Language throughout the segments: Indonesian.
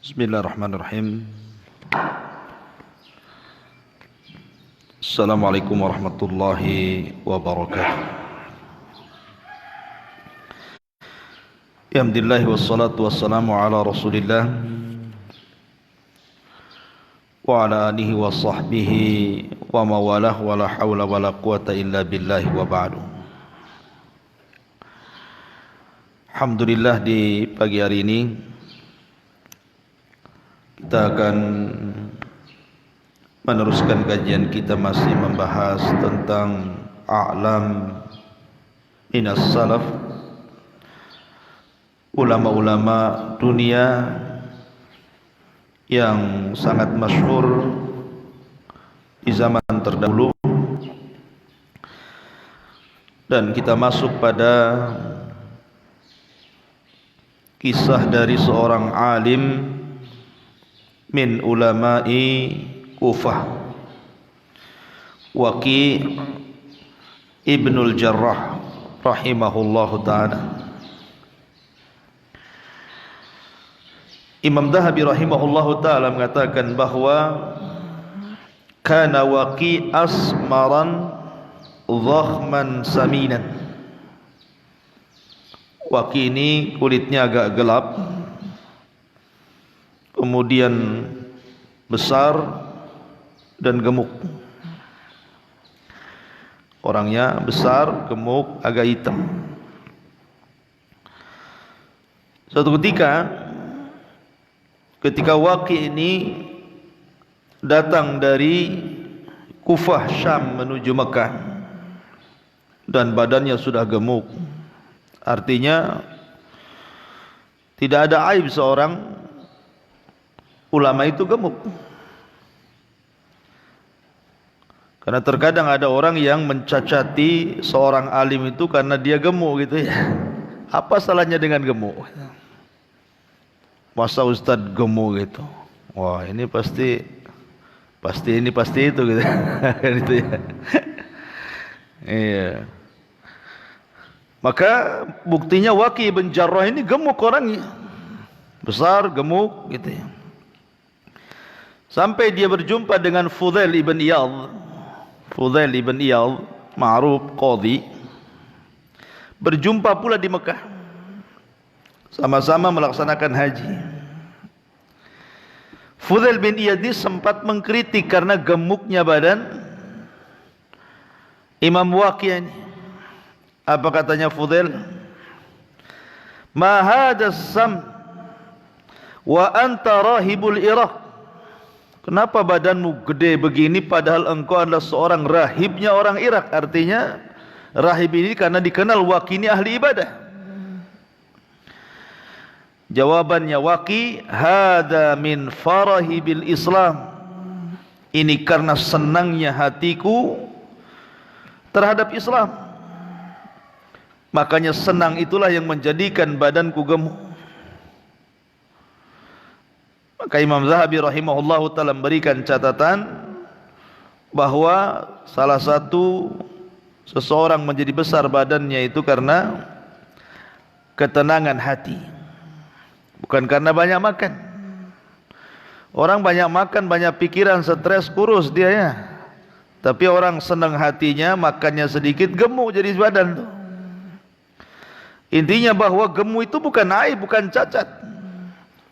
Bismillahirrahmanirrahim. Assalamualaikum warahmatullahi wabarakatuh. Alhamdulillah wassalatu wassalamu ala Rasulillah wa ala alihi wa sahbihi wa mawalah wa la hawla wa la quwata illa billahi wa ba'du. Alhamdulillah, di pagi hari ini kita akan meneruskan kajian kita, masih membahas tentang a'lam minas salaf, ulama-ulama dunia yang sangat masyhur di zaman terdahulu, dan kita masuk pada kisah dari seorang alim min ulama'i Kufah, Waqi' Ibnul Jarrah rahimahullahu ta'ala. Imam Dhahabi rahimahullahu ta'ala mengatakan bahwa kana Waqi' asmaran dhakhman saminan. Waqi' ini kulitnya agak gelap, kemudian besar dan gemuk. Orangnya besar, gemuk, agak hitam. Suatu ketika Waqi' ini datang dari Kufah Syam menuju Mekah, dan badannya sudah gemuk, artinya tidak ada aib seorang ulama itu gemuk. Karena terkadang ada orang yang mencacati seorang alim itu karena dia gemuk gitu ya. Apa salahnya dengan gemuk? Masa ustadz gemuk gitu? Wah, ini pasti itu gitu. Kan itu ya. Iya. Maka buktinya Waqi' bin Jarrah ini gemuk orangnya. Besar, gemuk gitu ya. Sampai dia berjumpa dengan Fudail ibn Iyadh. Fudail ibn Iyadh, ma'ruf qadhi, berjumpa pula di Mekah. Sama-sama melaksanakan haji. Fudail bin Iyadh ini sempat mengkritik karena gemuknya badan Imam Waqi' ini. Apa katanya Fudail? Ma hadas sam wa anta rahibul Iraq. Kenapa badanmu gede begini padahal engkau adalah seorang rahibnya orang Irak? Artinya rahib ini karena dikenal Waqi' ini ahli ibadah. Jawabannya Waqi', hada min farahi bil Islam. Ini karena senangnya hatiku terhadap Islam. Makanya senang itulah yang menjadikan badanku gemuk. Maka Imam Dhahabi rahimahullahu ta'ala memberikan catatan bahwa salah satu seseorang menjadi besar badannya itu karena ketenangan hati, bukan karena banyak makan. Orang banyak makan, banyak pikiran, stres, kurus dia ya. Tapi orang senang hatinya, makannya sedikit, gemuk jadi badan tuh. Intinya bahwa gemuk itu bukan aib, bukan cacat.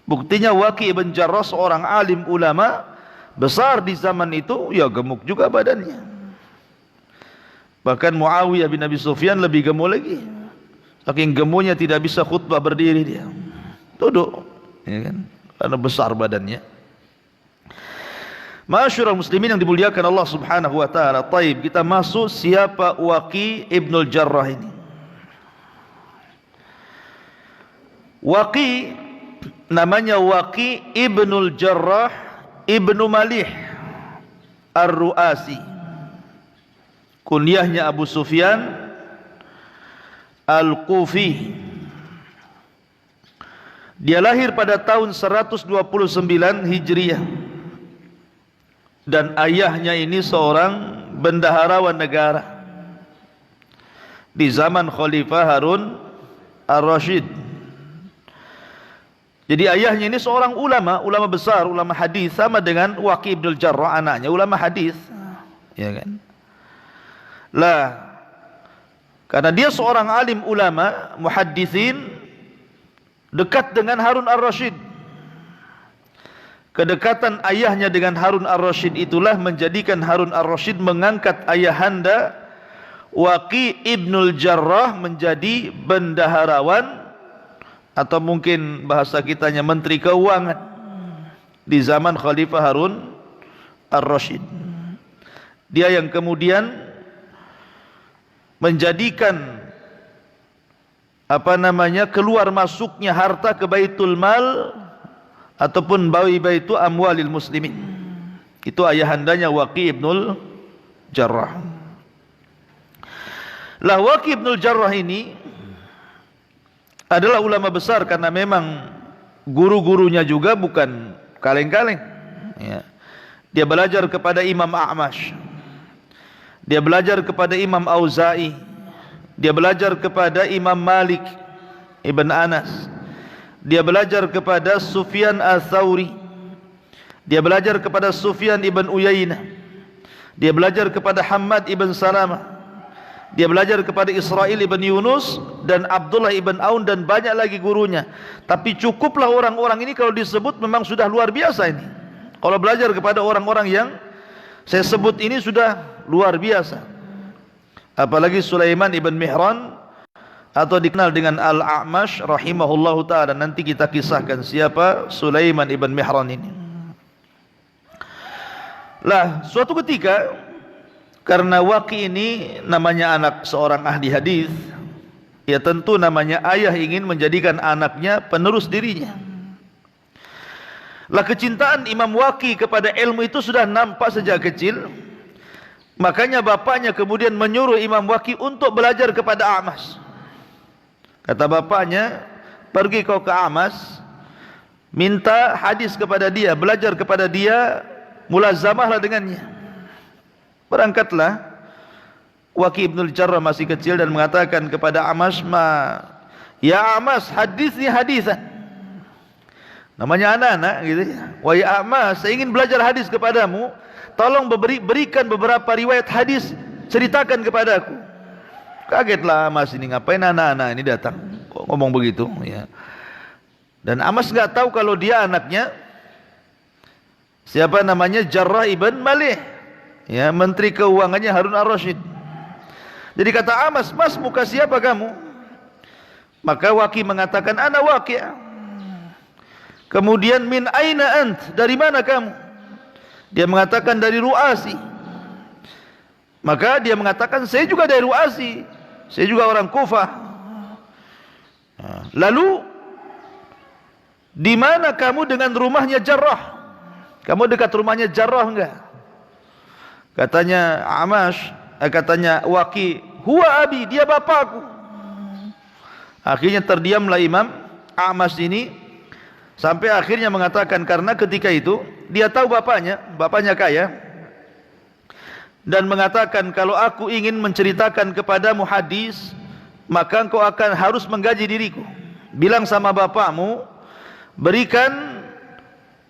Buktinya Waqi' bin Jarrah seorang alim ulama besar di zaman itu, ya gemuk juga badannya. Bahkan Muawiyah bin Abi Sufyan lebih gemuk lagi. Saking gemuknya tidak bisa khutbah berdiri dia. Duduk, ya kan? Karena besar badannya. Ma'asyiral muslimin yang dimuliakan Allah Subhanahu wa taala. Taib, kita masuk siapa Waqi' Ibnul Jarrah ini. Waqi' namanya Waqi' Ibnul Jarrah Ibnu Malih Ar-Ru'asi. Kunyahnya Abu Sufyan Al-Kufi. Dia lahir pada tahun 129 Hijriah. Dan ayahnya ini seorang bendaharawan negara di zaman Khalifah Harun Ar-Rasyid. Jadi ayahnya ini seorang ulama besar, ulama hadis, sama dengan Waqi' ibn al-Jarrah, anaknya ulama hadis. Ya kan? Lah, karena dia seorang alim ulama, muhaddisin, dekat dengan Harun ar-Rasyid. Kedekatan ayahnya dengan Harun ar-Rasyid itulah menjadikan Harun ar-Rasyid mengangkat ayahanda Waqi' ibn al-Jarrah menjadi bendaharawan, atau mungkin bahasa kitanya menteri keuangan di zaman Khalifah Harun ar-Rasyid. Dia yang kemudian menjadikan keluar masuknya harta ke Baitul Mal ataupun baitu amwalil muslimin. Itu ayahandanya Waqi' ibnul Jarrah. Lah Waqi' ibnul Jarrah ini adalah ulama besar karena memang guru-gurunya juga bukan kaleng-kaleng. Ya. Dia belajar kepada Imam A'mash, dia belajar kepada Imam Auza'i, dia belajar kepada Imam Malik Ibn Anas, dia belajar kepada Sufyan al-Thawri, dia belajar kepada Sufyan ibn Uyainah, dia belajar kepada Hammad ibn Salamah, dia belajar kepada Israel ibn Yunus dan Abdullah ibn Aun dan banyak lagi gurunya. Tapi cukuplah orang-orang ini kalau disebut memang sudah luar biasa ini. Kalau belajar kepada orang-orang yang saya sebut ini sudah luar biasa. Apalagi Sulaiman ibn Mihran atau dikenal dengan Al-A'mash rahimahullahu ta'ala. Nanti kita kisahkan siapa Sulaiman ibn Mihran ini. Lah, suatu ketika, karena Waqi' ini namanya anak seorang ahli hadis, ya tentu namanya ayah ingin menjadikan anaknya penerus dirinya. Lah, kecintaan Imam Waqi' kepada ilmu itu sudah nampak sejak kecil. Makanya bapaknya kemudian menyuruh Imam Waqi' untuk belajar kepada A'mash. Kata bapaknya, pergi kau ke A'mash, minta hadis kepada dia, belajar kepada dia, mulazamahlah dengannya. Berangkatlah Waqi' ibn al-Jarrah masih kecil dan mengatakan kepada A'mash, ya A'mash, hadisni hadisan. Namanya anak-anak gitu ya. Wahai A'mash, saya ingin belajar hadis kepadamu, tolong berikan beberapa riwayat hadis, ceritakan kepadaku. Kagetlah A'mash ini, ngapain anak-anak ini datang kok ngomong begitu ya. Dan A'mash enggak tahu kalau dia anaknya siapa namanya, Jarrah ibn Malih, ya, menteri keuangannya Harun ar-Rasyid. Jadi kata A'mash, mas muka siapa kamu? Maka Waqi' mengatakan, ana Waqi'. Kemudian, min aina ant, dari mana kamu? Dia mengatakan dari Ru'asi. Maka dia mengatakan, saya juga dari Ru'asi, saya juga orang Kufah. Lalu di mana kamu dengan rumahnya Jarrah? Kamu dekat rumahnya Jarrah enggak? Katanya A'mash, katanya Waqi', huwa abi, dia bapakku. Akhirnya terdiamlah Imam A'mash ini, sampai akhirnya mengatakan, karena ketika itu dia tahu bapaknya kaya, dan mengatakan, kalau aku ingin menceritakan kepadamu hadis, maka engkau akan harus menggaji diriku. Bilang sama bapakmu, berikan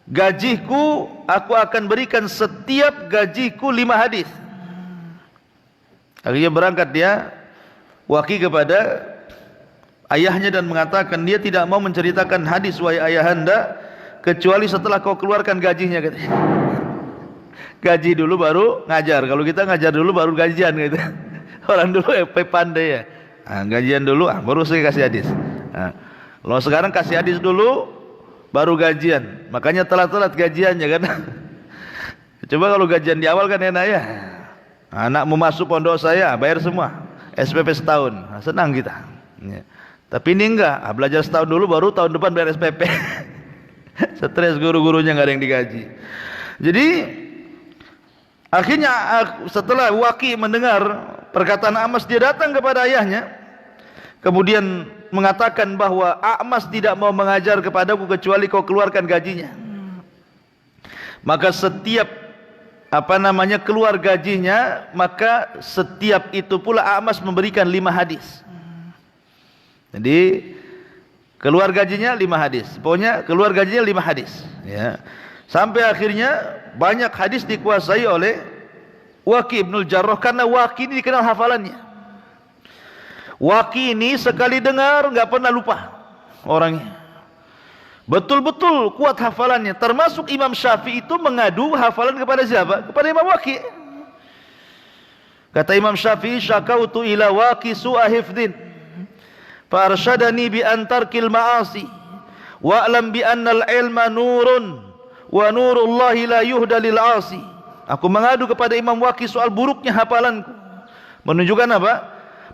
gajiku, aku akan berikan setiap gajiku 5 hadis. Akhirnya berangkat dia Waqi' kepada ayahnya dan mengatakan, dia tidak mau menceritakan hadis wahai ayahanda kecuali setelah kau keluarkan gajinya, katanya. Gaji dulu baru ngajar. Kalau kita ngajar dulu baru gajian gitu. Orang dulu pandai ya. Gajian dulu baru saya kasih hadis. Kalau sekarang kasih hadis dulu baru gajian. Makanya telat-telat gajiannya kan. Coba kalau gajian di awal kan enak ya. Anak mau masuk pondok saya bayar semua, SPP setahun, senang kita ya. Tapi ini enggak, belajar setahun dulu baru tahun depan bayar SPP. Stres guru-gurunya nggak ada yang digaji. Jadi akhirnya setelah Waqi' mendengar perkataan A'mash, dia datang kepada ayahnya, kemudian mengatakan bahwa A'mash tidak mau mengajar kepadaku kecuali kau keluarkan gajinya. Maka setiap keluar gajinya, maka setiap itu pula A'mash memberikan 5 hadis. Jadi keluar gajinya 5 hadis. Pokoknya keluar gajinya 5 hadis, ya. Sampai akhirnya banyak hadis dikuasai oleh Waqi' ibnul Jarrah, karena Waqi' ini dikenal hafalannya. Waqi' ini sekali dengar enggak pernah lupa orangnya. Betul-betul kuat hafalannya. Termasuk Imam Syafi'i itu mengadu hafalan kepada siapa? Kepada Imam Waqi'. Kata Imam Syafi'i, syakautu ila Waqi' su'a hifdin fa arsyadani bi antarkil ma'asi wa'lam bi annal ilma nurun wa nurullahi la yuhda lil 'asi. Aku mengadu kepada Imam Waqi' soal buruknya hafalanku. Menunjukkan apa?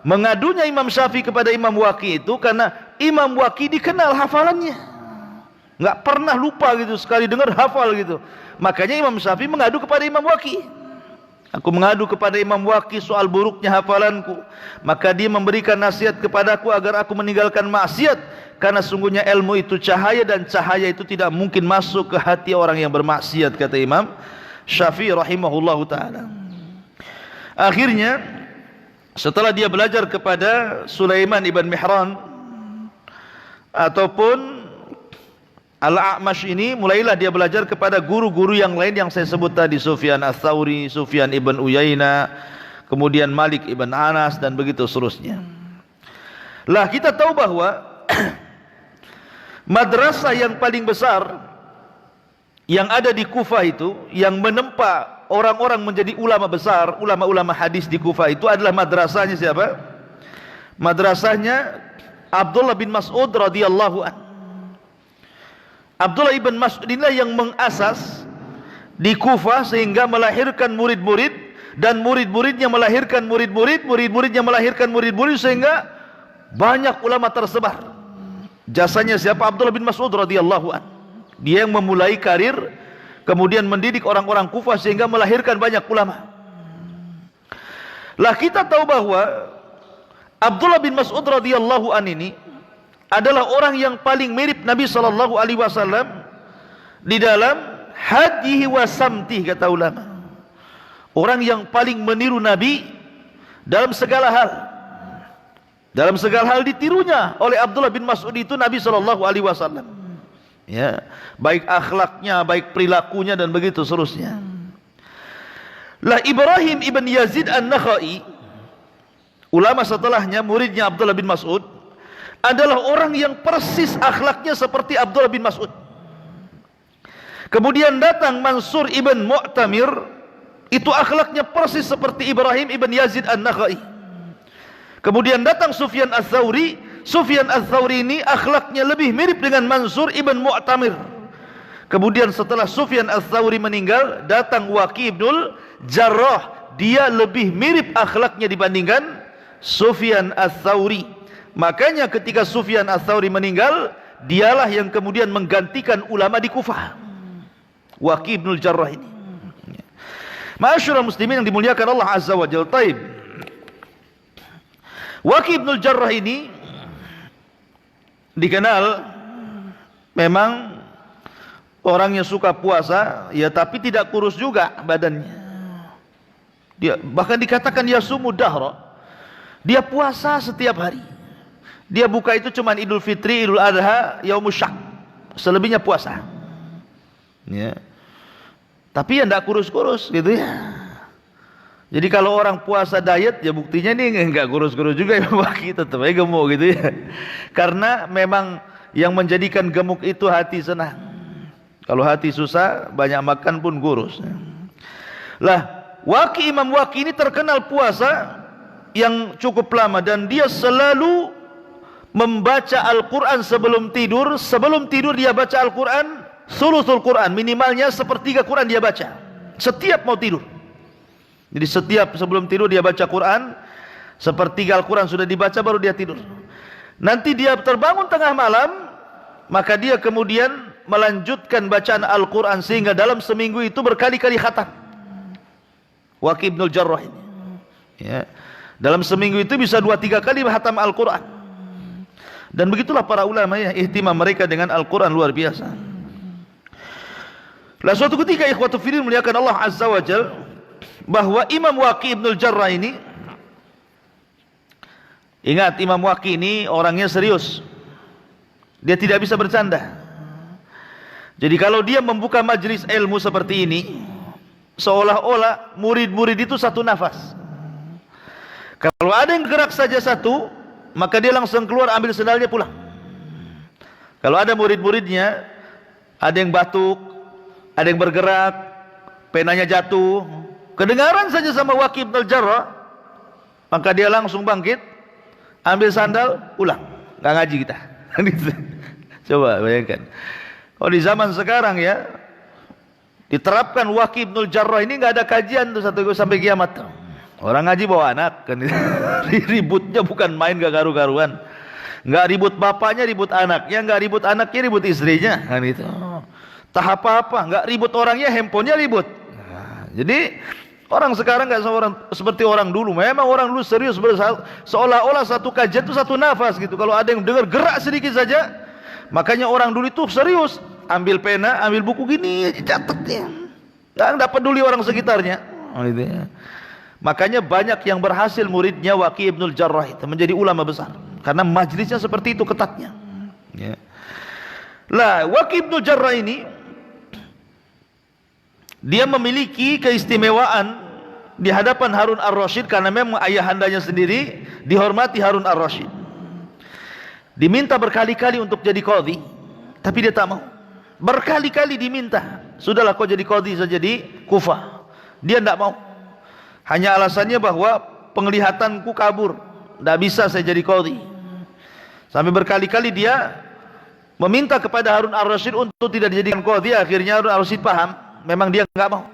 Mengadunya Imam Syafi'i kepada Imam Waqi' itu karena Imam Waqi' dikenal hafalannya, enggak pernah lupa gitu, sekali dengar hafal gitu. Makanya Imam Syafi'i mengadu kepada Imam Waqi'. Aku mengadu kepada Imam Waqi' soal buruknya hafalanku, maka dia memberikan nasihat kepadaku agar aku meninggalkan maksiat, karena sungguhnya ilmu itu cahaya dan cahaya itu tidak mungkin masuk ke hati orang yang bermaksiat, kata Imam Syafi'i rahimahullahu ta'ala. Akhirnya setelah dia belajar kepada Sulaiman ibn Mihran ataupun Al-A'mash ini, mulailah dia belajar kepada guru-guru yang lain yang saya sebut tadi, Sufyan Ats-Tsauri, Sufyan ibn Uyainah, kemudian Malik ibn Anas, dan begitu seterusnya. Lah kita tahu bahwa madrasah yang paling besar yang ada di Kufah itu, yang menempa orang-orang menjadi ulama besar, ulama-ulama hadis di Kufah itu adalah madrasahnya siapa? Madrasahnya Abdullah bin Mas'ud radhiyallahu anhu. Abdullah ibn Mas'ud inilah yang mengasas di Kufah sehingga melahirkan murid-murid, dan murid-muridnya melahirkan murid-murid, murid-muridnya melahirkan murid-murid, sehingga banyak ulama tersebar. Jasanya siapa? Abdullah bin Mas'ud radhiyallahu anhu. Dia yang memulai karir, kemudian mendidik orang-orang Kufah sehingga melahirkan banyak ulama. Lah kita tahu bahwa Abdullah bin Mas'ud radhiyallahu anhu ini adalah orang yang paling mirip Nabi sallallahu alaihi wasallam di dalam hadyihi wa samtihi, kata ulama. Orang yang paling meniru Nabi dalam segala hal. Dalam segala hal ditirunya oleh Abdullah bin Mas'ud itu Nabi sallallahu alaihi wasallam. Ya, baik akhlaknya, baik perilakunya, dan begitu seterusnya. Lah Ibrahim ibn Yazid An-Nakhai, ulama setelahnya, muridnya Abdullah bin Mas'ud, adalah orang yang persis akhlaknya seperti Abdullah bin Mas'ud. Kemudian datang Mansur ibn Mu'tamir, itu akhlaknya persis seperti Ibrahim ibn Yazid An-Nakhai. Kemudian datang Sufyan Ats-Tsauri. Sufyan Ats-Tsauri ini akhlaknya lebih mirip dengan Mansur ibn Mu'tamir. Kemudian setelah Sufyan Ats-Tsauri meninggal, datang Waqi' ibnul Jarrah. Dia lebih mirip akhlaknya dibandingkan Sufyan Ats-Tsauri. Makanya ketika Sufyan Ats-Tsauri meninggal, dialah yang kemudian menggantikan ulama di Kufah, Waqi' ibnul Jarrah ini. Ma'asyiral muslimin yang dimuliakan Allah Azza wa Jalla. Taib, Waqi' ibnul Jarrah ini dikenal memang orangnya suka puasa, ya, tapi tidak kurus juga badannya. Dia bahkan dikatakan yasumu dahra. Dia puasa setiap hari. Dia buka itu cuma Idul Fitri, Idul Adha, Yaumus Syak. Selebihnya puasa. Ya. Tapi ya enggak kurus-kurus gitu ya. Jadi kalau orang puasa diet, ya buktinya nih enggak kurus-kurus juga ya, Waqi' tetap aja gemuk gitu ya. Karena memang yang menjadikan gemuk itu hati senang. Kalau hati susah, banyak makan pun kurus. Lah, Imam Waqi' ini terkenal puasa yang cukup lama, dan dia selalu membaca Al-Quran sebelum tidur. Sebelum tidur dia baca Al-Quran, sulusul Quran, minimalnya sepertiga Quran dia baca setiap mau tidur. Jadi setiap sebelum tidur dia baca Quran, sepertiga Al-Quran sudah dibaca baru dia tidur. Nanti dia terbangun tengah malam, maka dia kemudian melanjutkan bacaan Al-Quran sehingga dalam seminggu itu berkali-kali khatam. Waqi' ibnul Jarrah ini, ya, dalam seminggu itu bisa 2-3 kali khatam Al-Quran. Dan begitulah para ulama ya, ihtimam mereka dengan Al-Quran luar biasa. Lah suatu ketika ikhwatu fillah muliakan Allah Azza wa Jalla, bahwa Imam Waqi' ibnul Jarrah ini, ingat Imam Waqi' ini orangnya serius. Dia tidak bisa bercanda. Jadi kalau dia membuka majelis ilmu seperti ini, seolah-olah murid-murid itu satu nafas. Kalau ada yang gerak saja satu, maka dia langsung keluar ambil sendalnya pulang. Kalau ada murid-muridnya, ada yang batuk, ada yang bergerak, penanya jatuh, kedengaran saja sama Waqi' bin Al-Jarrah, maka dia langsung bangkit, ambil sandal, pulang. Nggak ngaji kita. Coba bayangkan. Oh, di zaman sekarang ya, diterapkan Waqi' bin Al-Jarrah ini nggak ada kajian tuh sampai kiamat. Orang ngaji bawa anak kan. Ributnya bukan main, gak garu-garuan. Nggak ribut bapaknya, ribut anaknya. Nggak ribut anaknya, ribut istrinya kan itu. Tak apa-apa, nggak ribut orangnya, handphonenya ribut. Nah, jadi orang sekarang nggak seperti orang dulu. Memang orang dulu serius, seolah-olah satu kajian itu satu nafas gitu. Kalau ada yang dengar gerak sedikit saja, makanya orang dulu itu serius. Ambil pena, ambil buku gini, catatnya. Nggak peduli orang sekitarnya. Oh, gitu ya. Makanya banyak yang berhasil muridnya Waqi' bin Al-Jarrah itu menjadi ulama besar, karena majlisnya seperti itu ketatnya. Ya. Lah, Waqi' bin Al-Jarrah ini dia memiliki keistimewaan di hadapan Harun Ar-Rasyid, karena memang ayahandanya sendiri dihormati Harun Ar-Rasyid. Diminta berkali-kali untuk jadi qadhi, tapi dia tak mau. Berkali-kali diminta, sudahlah kau jadi qadhi saja di Kufah. Dia tidak mau. Hanya alasannya bahwa penglihatanku kabur, tidak bisa saya jadi qadhi. Sampai berkali-kali dia meminta kepada Harun Ar-Rasyid untuk tidak dijadikan qadhi. Akhirnya Harun Ar-Rasyid paham, memang dia enggak mau.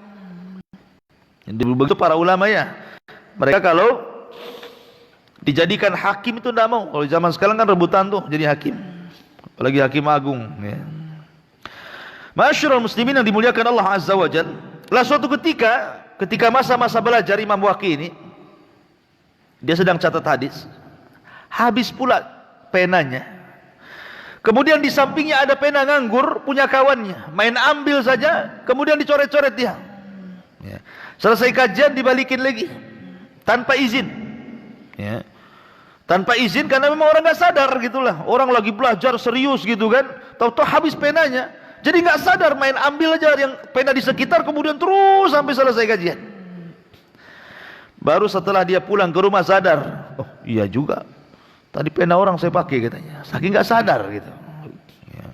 Jadi begitu para ulama ya. Mereka kalau dijadikan hakim itu tidak mau. Kalau zaman sekarang kan rebutan tuh jadi hakim, apalagi hakim agung ya. Ma'asyiral muslimin yang dimuliakan Allah Azza wa Jalla. Lah suatu ketika masa-masa belajar Imam Waqi' ini, dia sedang catat hadis, habis pula penanya. Kemudian di sampingnya ada pena nganggur punya kawannya, main ambil saja, kemudian dicoret-coret dia. Ya. Selesai kajian dibalikin lagi tanpa izin. Ya. Tanpa izin, karena memang orang nggak sadar gitulah. Orang lagi belajar serius gitu kan, tahu-tahu habis penanya. Jadi nggak sadar, main ambil aja yang pena di sekitar, kemudian terus sampai selesai kajian. Baru setelah dia pulang ke rumah sadar, oh iya juga, tadi pena orang saya pakai katanya, saking nggak sadar gitu. Ya.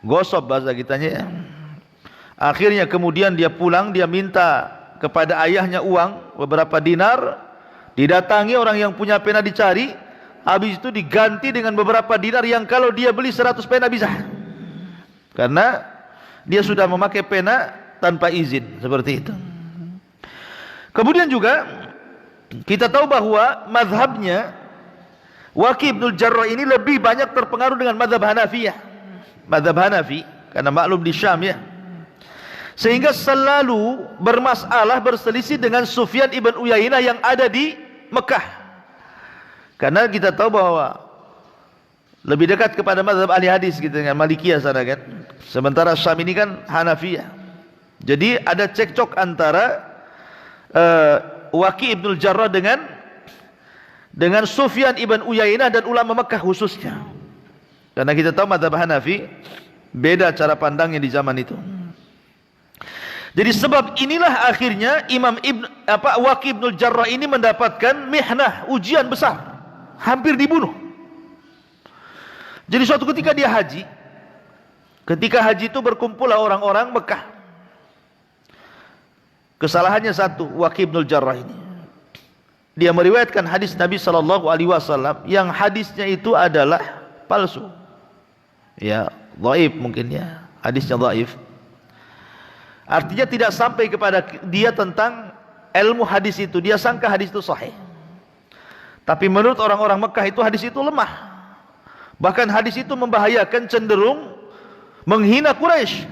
Gosop bahasa kitanya ya. Akhirnya kemudian dia pulang, dia minta kepada ayahnya uang beberapa dinar, didatangi orang yang punya pena dicari, habis itu diganti dengan beberapa dinar yang kalau dia beli 100 pena bisa. Karena dia sudah memakai pena tanpa izin seperti itu. Kemudian juga kita tahu bahwa mazhabnya Waqi' bin Al-Jarrah ini lebih banyak terpengaruh dengan mazhab Hanafiyah. Mazhab Hanafi, karena maklum di Syam ya. Sehingga selalu bermasalah, berselisih dengan Sufyan ibn Uyainah yang ada di Mekah. Karena kita tahu bahwa lebih dekat kepada mazhab ahli hadis gitu dengan Malikiyah sana kan. Sementara Syam ini kan Hanafiyah. Jadi ada cekcok antara Waqi' bin Al-Jarrah dengan Sufyan ibn Uyainah dan ulama Mekah khususnya. Karena kita tahu mazhab Hanafi beda cara pandangnya di zaman itu. Jadi sebab inilah akhirnya Waqi' bin Al-Jarrah ini mendapatkan mihnah, ujian besar, hampir dibunuh. Jadi suatu ketika dia haji, ketika haji itu berkumpullah orang-orang Mekah. Kesalahannya satu, Waqi' bin Al-Jarrah ini, dia meriwayatkan hadis Nabi SAW yang hadisnya itu adalah palsu. Ya, dhaif mungkin ya, hadisnya dhaif. Artinya tidak sampai kepada dia tentang ilmu hadis itu. Dia sangka hadis itu sahih. Tapi menurut orang-orang Mekah itu hadis itu lemah. Bahkan hadis itu membahayakan, cenderung menghina Quraisy.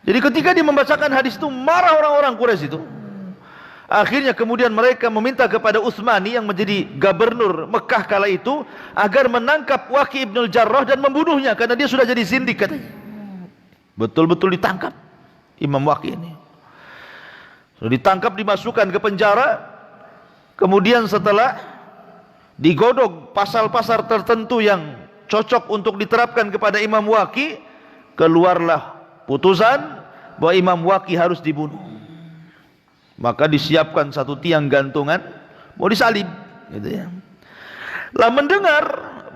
Jadi ketika dia membacakan hadis itu, marah orang-orang Quraisy itu. Akhirnya kemudian mereka meminta kepada Utsmani yang menjadi gubernur Mekah kala itu, agar menangkap Waqi' bin Al-Jarrah dan membunuhnya, karena dia sudah jadi zindik katanya. Betul-betul ditangkap Imam Waqi' ini. Sudah ditangkap, dimasukkan ke penjara. Kemudian setelah digodok pasal-pasal tertentu yang cocok untuk diterapkan kepada Imam Waqi, keluarlah putusan bahwa Imam Waqi harus dibunuh. Maka disiapkan satu tiang gantungan mau disalib, gitu ya. Lah mendengar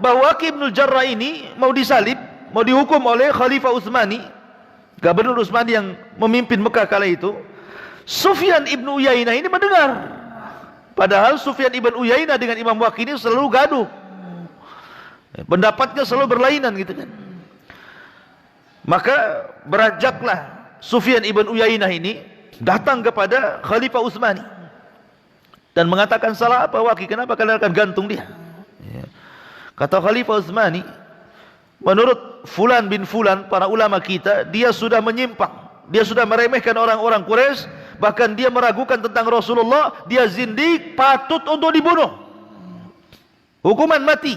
bahwa Waqi bin Jarrah ini mau disalib, mau dihukum oleh Khalifah Utsmani, Gubernur Utsmani yang memimpin Mekah kala itu, Sufyan ibn Uyainah ini mendengar. Padahal Sufyan ibn Uyainah dengan Imam Waqi ini selalu gaduh, pendapatnya selalu berlainan, gitu kan. Maka beranjaklah Sufyan ibn Uyainah ini datang kepada Khalifah Utsmani dan mengatakan, salah apa Waqi, kenapa kalian akan gantung dia? Kata Khalifah Utsmani, menurut Fulan bin Fulan, para ulama kita, dia sudah menyimpang, dia sudah meremehkan orang-orang Quraisy, bahkan dia meragukan tentang Rasulullah, dia zindik, patut untuk dibunuh, hukuman mati.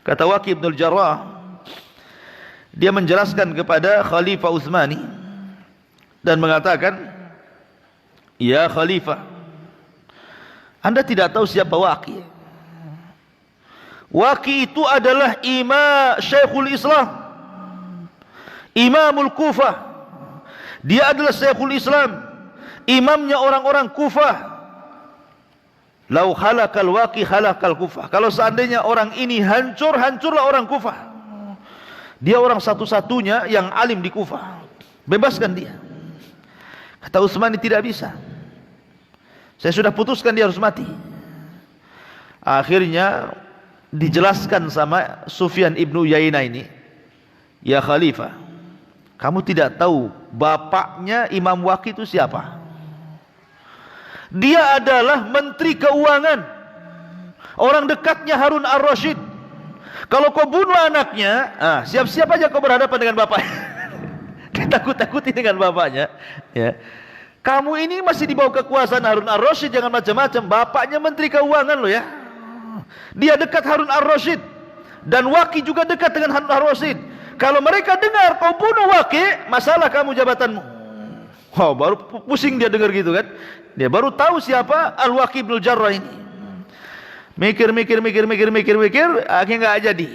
Kata Waqi bin Jarrah, dia menjelaskan kepada Khalifah Utsmani dan mengatakan, ya Khalifah, Anda tidak tahu siapa Waqi. Waqi itu adalah Syekhul Islam, Imamul Kufah. Dia adalah Syekhul Islam, imamnya orang-orang Kufah. Lau halakal Waqi halakal Kufah. Kalau seandainya orang ini hancur, hancurlah orang Kufah. Dia orang satu-satunya yang alim di Kufah, bebaskan dia. Kata Utsmani, tidak bisa, saya sudah putuskan dia harus mati. Akhirnya dijelaskan sama Sufyan ibnu Uyainah ini, ya Khalifah, kamu tidak tahu bapaknya Imam Waqi itu siapa? Dia adalah Menteri Keuangan, orang dekatnya Harun ar-Rasyid. Kalau kau bunuh anaknya, siap-siap aja kau berhadapan dengan bapaknya. Ditakut-takuti dengan bapaknya, ya. Kamu ini masih di bawah kekuasaan Harun ar-Rasyid, jangan macam-macam. Bapaknya Menteri Keuangan loh, ya. Dia dekat Harun ar-Rasyid, dan Waqi juga dekat dengan Harun ar-Rasyid. Kalau mereka dengar kau bunuh Waqi, masalah kamu jabatanmu. Oh, baru pusing dia dengar gitu kan. Dia baru tahu siapa Al-Waqi bin Jarrah ini. Mikir, akhirnya nggak jadi.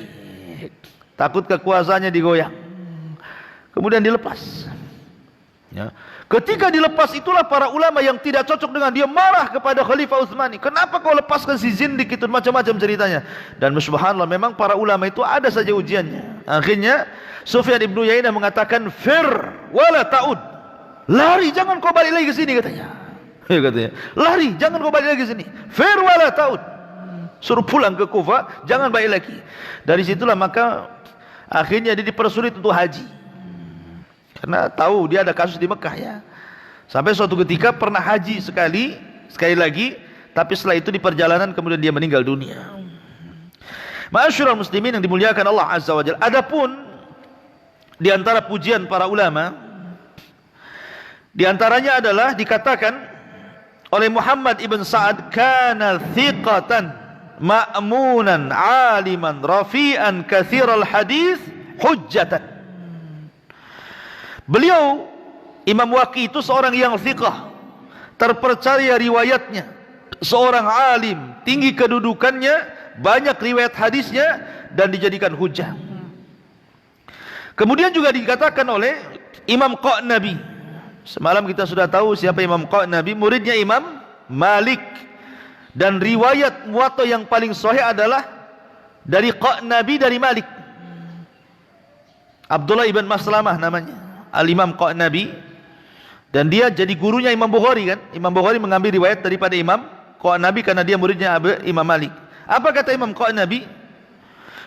Takut kekuasaannya digoyang. Kemudian dilepas. Ya. Ketika dilepas, itulah para ulama yang tidak cocok dengan dia marah kepada Khalifah Utsmani. Kenapa kau lepaskan si zindik itu, macam-macam ceritanya. Dan subhanallah, memang para ulama itu ada saja ujiannya. Akhirnya Sufyan ibn Uyainah mengatakan, fir wala ta'ud. Lari, jangan kau balik lagi ke sini, katanya. Ya, katanya, lari, jangan kau balik lagi ke sini. Fir wala ta'ud. Suruh pulang ke Kufah, jangan balik lagi. Dari situlah maka akhirnya dia dipersulit untuk haji. Karena tahu dia ada kasus di Mekah, ya. Sampai suatu ketika pernah haji sekali lagi, tapi setelah itu di perjalanan kemudian dia meninggal dunia. Ma'asyiral muslimin yang dimuliakan Allah Azza wa Jalla. Adapun di antara pujian para ulama, di antaranya adalah dikatakan oleh Muhammad ibn Sa'ad, kana thiqatan ma'munan aliman rafi'an kathiral hadis hujjatan. Beliau Imam Waqi itu seorang yang thiqah, terpercaya riwayatnya, seorang alim, tinggi kedudukannya, banyak riwayat hadisnya, dan dijadikan hujjah. Kemudian juga dikatakan oleh Imam Qa'nabi. Semalam kita sudah tahu siapa Imam Qa'nabi, muridnya Imam Malik. Dan riwayat Muwatta yang paling sahih adalah dari Qa'nabi, dari Malik. Abdullah ibn Maslamah namanya, Al-Imam Qa'nabi. Dan dia jadi gurunya Imam Bukhari, kan. Imam Bukhari mengambil riwayat daripada Imam Qa'nabi karena dia muridnya Imam Malik. Apa kata Imam Qa'nabi?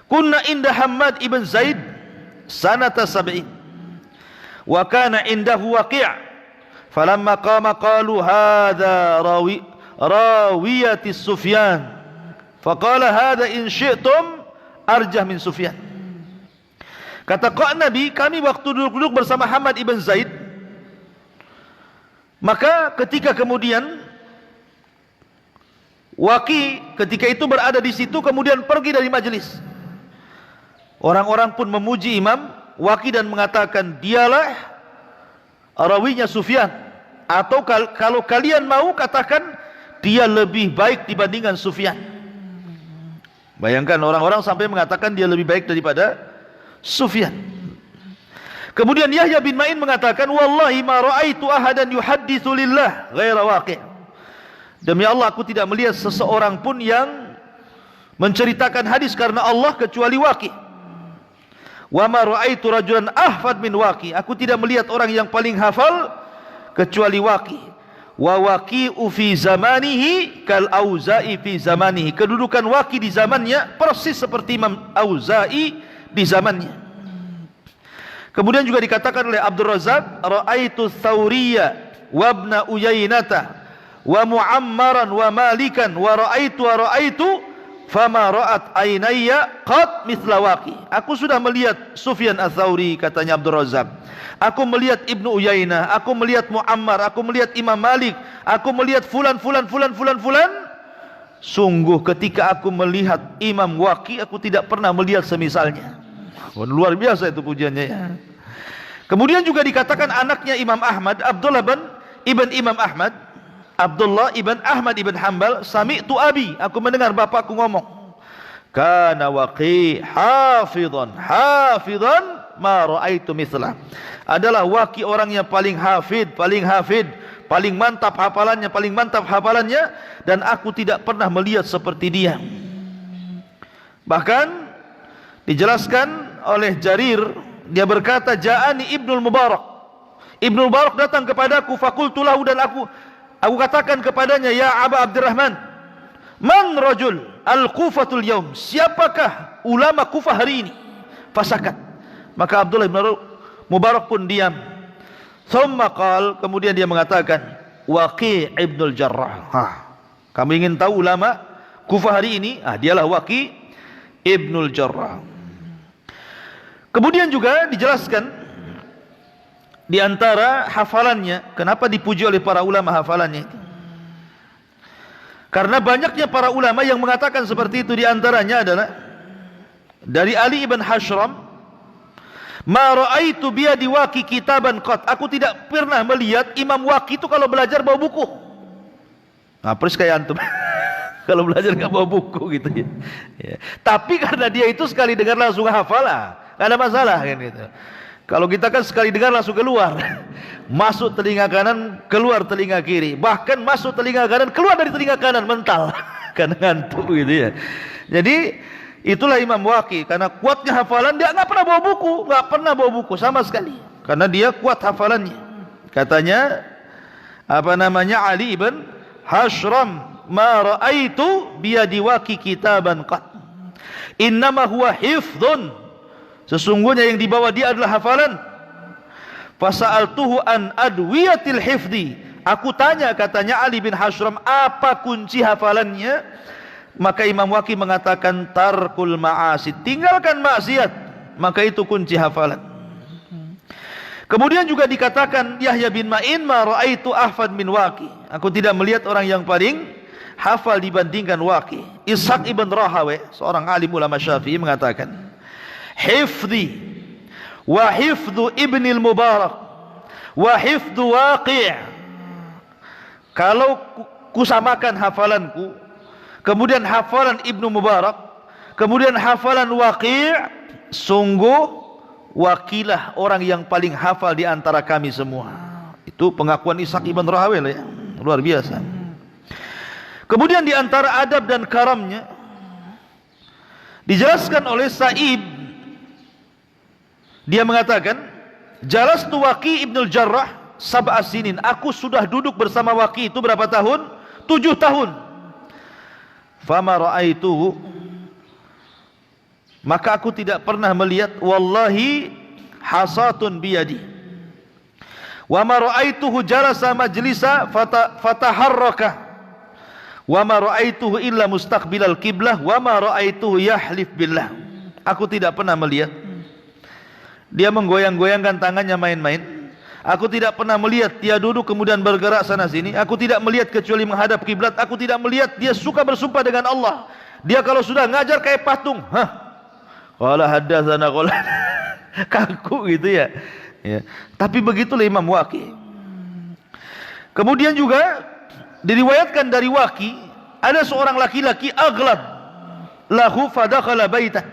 Kunna inda Hammad ibn Zaid sanata sab'in wa kana indahu Waqi'. Falamma qama qalu hadha rawiyati Sufyan. Faqala hadha in syi'tum arjah min Sufyan. Kata Qa'nabi, kami waktu duduk-duduk bersama Hamad ibn Zaid, maka ketika kemudian Waqi ketika itu berada di situ, kemudian pergi dari majelis. Orang-orang pun memuji Imam Waqi dan mengatakan, dialah rawinya Sufyan, atau kalau kalian mau katakan dia lebih baik dibandingkan Sufyan. Bayangkan orang-orang sampai mengatakan dia lebih baik daripada Sufyan. Kemudian Yahya bin Ma'in mengatakan, wallahi ma ra'aitu ahadan yuhadditsu lillah ghaira waqi'. Demi Allah, aku tidak melihat seseorang pun yang menceritakan hadis karena Allah kecuali Waqi'. Wa ma ra'aitu rajulan ahfad min Waqi'. Aku tidak melihat orang yang paling hafal kecuali Waqi'. Wa Waqi'u fi zamanihi kal Auza'i fi zamanihi. Kedudukan Waqi' di zamannya persis seperti Imam Auza'i di zamannya. Kemudian juga dikatakan oleh Abdul Razak, ra'aitu Thawriya wa ibn Uyainata wa Muammaran wa Malikan wa ra'aitu fama ra'at ainayya qad mithla Waqi'. Aku sudah melihat Sufyan Ats-Tsauri, katanya Abdul Razak. Aku melihat Ibnu Uyainah, aku melihat Muammar, aku melihat Imam Malik, aku melihat fulan. Sungguh ketika aku melihat Imam Waqi', aku tidak pernah melihat semisalnya. Luar biasa itu pujiannya ya. Kemudian juga dikatakan anaknya Imam Ahmad, Abdullah ibn Imam Ahmad, Abdullah ibn Ahmad ibn Hanbal, sami'tu abi, aku mendengar bapakku ngomong, kana Waqi' hafidhan ma ra'aitu mithlah. Adalah Waqi' orang yang paling hafid, paling mantap hafalannya, dan aku tidak pernah melihat seperti dia. Bahkan dijelaskan oleh Jarir, dia berkata, ja'ani Ibnul Mubarak. Ibnul Mubarak datang kepadaku, fakultu lahu, dan aku katakan kepadanya, ya Aba Abdurrahman, man rajul al-Kufatul yaum, siapakah ulama Kufah hari ini? Fasakat. Maka Abdullah bin Mubarak pun diam. Thumma qal, kemudian dia mengatakan, Waqi' ibnul Jarrah. Kamu ingin tahu ulama Kufah hari ini? Dialah Waqi' ibnul Jarrah. Kemudian juga dijelaskan di antara hafalannya, kenapa dipuji oleh para ulama hafalannya itu? Karena banyaknya para ulama yang mengatakan seperti itu. Di antaranya adalah dari Ali ibn Hashram, ma ra'aitu biyadi Waqi' kitaban qat. Aku tidak pernah melihat Imam Waqi' itu kalau belajar bawa buku. Persis kayak antum. Kalau belajar gak bawa buku gitu ya. Tapi karena dia itu sekali dengar langsung hafal, gak ada masalah kan gitu. Kalau kita kan sekali dengar langsung keluar, masuk telinga kanan, keluar telinga kiri, bahkan masuk telinga kanan, keluar dari telinga kanan, mental karena ngantuk gitu ya. Jadi itulah Imam Waqi', karena kuatnya hafalan, dia gak pernah bawa buku sama sekali, karena dia kuat hafalannya. Katanya Ali ibn Hashram, ma ra'aitu biyadi Waqi' kitaban qat, innama huwa hifdhun, sesungguhnya yang dibawa dia adalah hafalan. Fasa'altuhu an adwiyatil hifdi, aku tanya, katanya Ali bin Hashram, apa kunci hafalannya? Maka Imam Waqi' mengatakan, tarkul ma'asi, tinggalkan maksiat, maka itu kunci hafalan. Kemudian juga dikatakan Yahya bin Ma'in, ma ra'aitu ahfad min Waqi', aku tidak melihat orang yang paling hafal dibandingkan Waqi'. Ishaq ibn Rahawai, seorang alim ulama Syafi'i, mengatakan, hifdhi wa hifdhu ibnil Mubarak wa hifdhu Waqi', kalau kusamakan hafalanku, kemudian hafalan Ibnu Mubarak, kemudian hafalan Waqi', sungguh Waqilah orang yang paling hafal di antara kami semua. Itu pengakuan Ishaq ibn Rahawai ya. Luar biasa. Kemudian di antara adab dan karamnya dijelaskan oleh Sa'ib, dia mengatakan, jalastu Waqi' ibnul Jarrah sab'a sinin, aku sudah duduk bersama Waqi' itu berapa tahun? 7 tahun. Fama ra'aituhu, maka aku tidak pernah melihat, wallahi hasatun biyadi, wa ma ra'aituhu jalasa majlisa fataharraka, wa ma ra'aituhu illa mustaqbilal qiblah, wa ma ra'aituhu yahlif billah. Aku tidak pernah melihat dia menggoyang-goyangkan tangannya main-main. Aku tidak pernah melihat dia duduk kemudian bergerak sana sini. Aku tidak melihat kecuali menghadap kiblat. Aku tidak melihat dia suka bersumpah dengan Allah. Dia kalau sudah ngajar kayak patung, qala haddatsana qala, kaku gitu ya. Tapi begitulah Imam Waqi'. Kemudian juga diriwayatkan dari Waqi', ada seorang laki-laki aghlab, lahu fadakhala baitah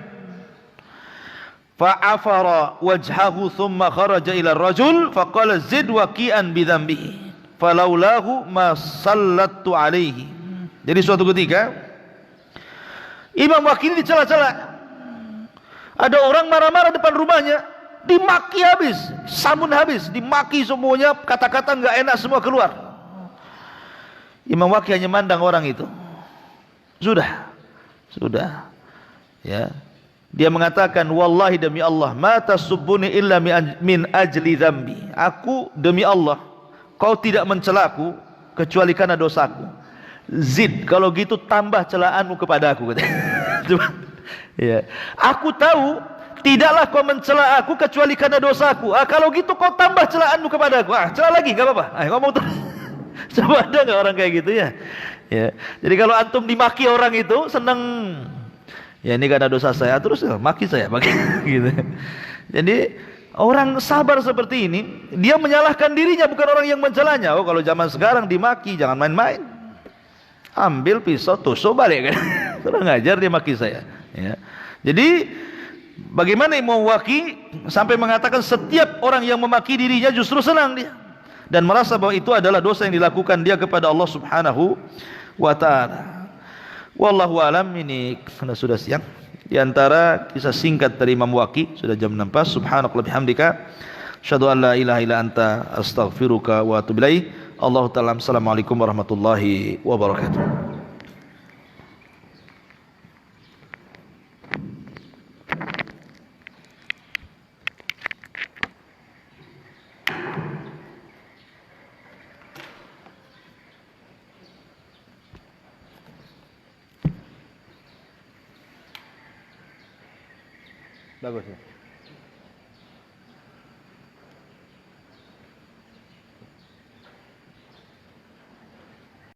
fa'afara wajhahu thumma kharaja ila ar-rajul faqala zid waqi'an bi dhanbihi falaulahu ma sallattu alaihi. Jadi suatu ketika Imam Waqi ini dicela-cela. Ada orang marah-marah depan rumahnya, dimaki habis, samun habis, dimaki semuanya, kata-kata enggak enak semua keluar. Imam Waqi hanya mandang orang itu. Sudah. Ya. Dia mengatakan, wallahi demi Allah, ma tasubbuni illa min ajli dzambi. Aku demi Allah, kau tidak mencelaku kecuali karena dosaku. Zid, kalau gitu tambah celaanmu kepada aku. Ya. Aku tahu tidaklah kau mencela aku kecuali karena dosaku. Kalau gitu kau tambah celaanmu kepada aku. Cela lagi, enggak apa-apa. Ngomong terus. Coba ada enggak orang kayak gitu ya? Ya. Jadi kalau antum dimaki orang itu senang. Ya ini karena dosa saya, terus maki saya, maki gitu. Jadi orang sabar seperti ini, dia menyalahkan dirinya, bukan orang yang mencelanya. Oh, kalau zaman sekarang dimaki jangan main-main. Ambil pisau tusuk balik kan. Kurang ajar dia maki saya. Ya. Jadi bagaimana Imam Waqi sampai mengatakan setiap orang yang memaki dirinya justru senang dia dan merasa bahwa itu adalah dosa yang dilakukan dia kepada Allah Subhanahu wa taala. Wallahu alam. Ini karena sudah siang. Di antara kisah singkat dari Imam Waqi, sudah jam 6 pas. Subhanakallah bihamdika asyhadu an la ilaha illa anta astaghfiruka wa atubu ilaik. Allahu ta'ala. Assalamualaikum warahmatullahi wabarakatuh. Bagus ya.